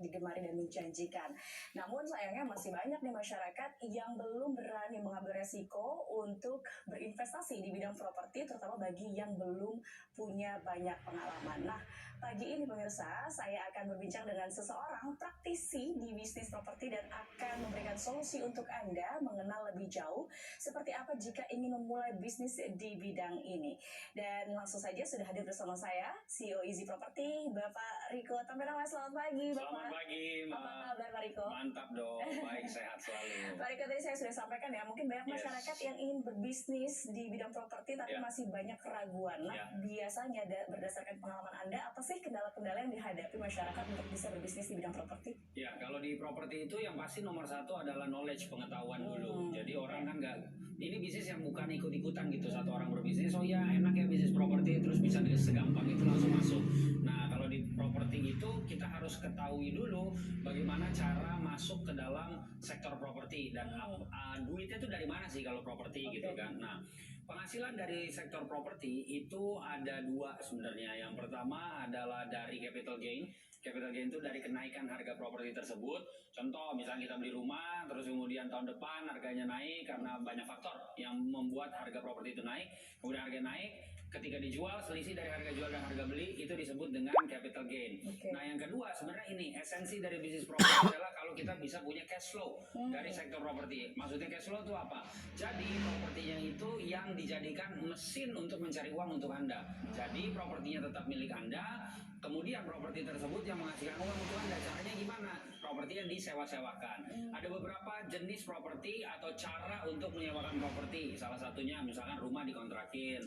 digemari dan menjanjikan. Namun sayangnya masih banyak nih masyarakat yang belum berani mengambil resiko untuk berinvestasi di bidang properti, terutama bagi yang belum punya banyak pengalaman. Nah, pagi ini pemirsa, saya akan berbincang dengan seseorang praktisi di bisnis properti dan akan memberikan solusi untuk Anda mengenal lebih jauh seperti apa jika ingin memulai bisnis di bidang ini. Dan langsung saja sudah hadir bersama saya, CEO Easy Property, Bapak Riko Tamperawat. Selamat pagi, Bapak. Selamat pagi, Apa kabar, Pak Riko? Mantap dong, baik, sehat selalu. Pak Riko, tadi saya sudah sampaikan ya, mungkin banyak masyarakat yang ingin berbisnis di bidang properti tapi masih banyak keraguan. Nah, biasanya berdasarkan pengalaman Anda, apa sih kendala-kendala yang dihadapi masyarakat untuk bisa berbisnis di bidang properti? Ya, kalau di properti itu yang pasti nomor satu adalah knowledge, pengetahuan dulu. Jadi orang kan nggak, ini bisnis yang bukan ikut-ikutan gitu, satu orang berbisnis, oh ya enak ya bisnis properti, terus bisa segampang itu langsung masuk. Nah, kalau di properti itu kita harus ketahui dulu bagaimana cara masuk ke dalam sektor properti dan duitnya itu dari mana sih kalau properti gitu kan. Nah, penghasilan dari sektor properti itu ada dua sebenarnya. Yang pertama adalah dari capital gain. Capital gain itu dari kenaikan harga properti tersebut. Contoh, misalnya kita beli rumah, terus kemudian tahun depan harganya naik karena banyak faktor yang membuat harga properti itu naik. Kemudian harga naik, ketika dijual, selisih dari harga jual dan harga beli itu disebut dengan capital gain. Nah, yang kedua sebenarnya ini esensi dari bisnis properti adalah kalau kita bisa punya cash flow dari sektor properti. Maksudnya cash flow itu apa? Jadi propertinya itu yang dijadikan mesin untuk mencari uang untuk Anda. Jadi propertinya tetap milik Anda, kemudian properti tersebut yang menghasilkan uang untuk Anda. Caranya gimana? Properti yang disewa-sewakan. Ada beberapa jenis properti atau cara untuk menyewakan properti. Salah satunya misalkan rumah dikontrakin,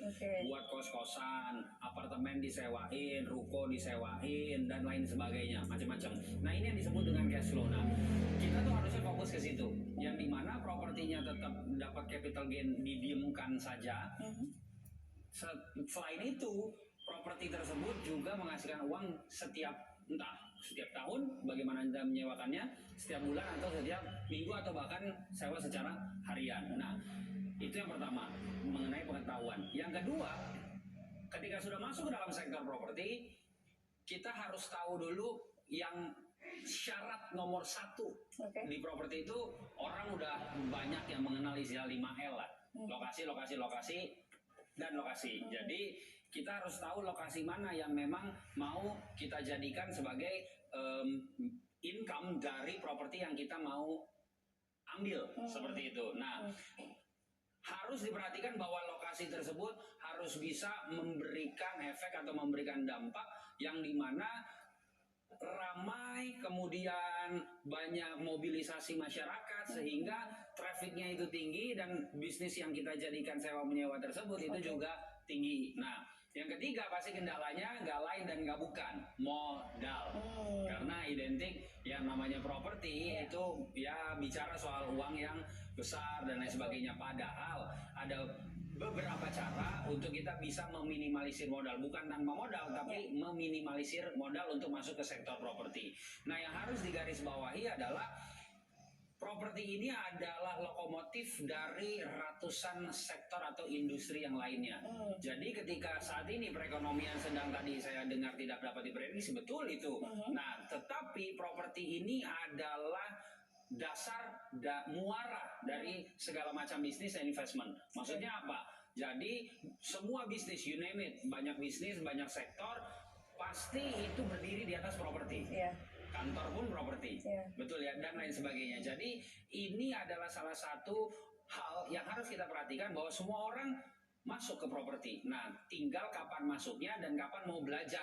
buat kos-kosan, apartemen disewain, ruko disewain, dan lain sebagainya, macam-macam. Nah, ini yang disebut dengan cash flow. Nah, kita tuh harusnya fokus ke situ. Yang dimana propertinya tetap dapat capital gain didiamkan saja. Selain itu, properti tersebut juga menghasilkan uang setiap tahun, bagaimana Anda menyewakannya, setiap bulan atau setiap minggu atau bahkan sewa secara harian. Nah, itu yang pertama, mengenai pengetahuan. Yang kedua, ketika sudah masuk ke dalam sektor properti, kita harus tahu dulu yang syarat nomor satu di properti itu. Orang udah banyak yang mengenal istilah 5L lah. Lokasi, lokasi, lokasi, dan lokasi. Jadi kita harus tahu lokasi mana yang memang mau kita jadikan sebagai income dari properti yang kita mau ambil, seperti itu. Nah, harus diperhatikan bahwa lokasi tersebut harus bisa memberikan efek atau memberikan dampak yang dimana ramai, kemudian banyak mobilisasi masyarakat sehingga trafiknya itu tinggi dan bisnis yang kita jadikan sewa menyewa tersebut itu juga tinggi. Nah, yang ketiga pasti kendalanya nggak lain dan nggak bukan modal. Karena identik yang namanya properti itu ya bicara soal uang yang besar dan lain sebagainya. Padahal ada beberapa cara untuk kita bisa meminimalisir modal, bukan tanpa modal tapi meminimalisir modal untuk masuk ke sektor properti. Nah, yang harus digarisbawahi adalah properti ini adalah lokomotif dari ratusan sektor atau industri yang lainnya. Jadi ketika saat ini perekonomian sedang tadi saya dengar tidak dapat diprediksi, betul itu. Nah, tetapi properti ini adalah dasar muara dari segala macam bisnis dan investment. Maksudnya apa? Jadi semua bisnis, you name it, banyak bisnis, banyak sektor, pasti itu berdiri di atas properti. Kantor pun properti, betul ya, dan lain sebagainya. Jadi ini adalah salah satu hal yang harus kita perhatikan bahwa semua orang masuk ke properti. Nah, tinggal kapan masuknya dan kapan mau belajar.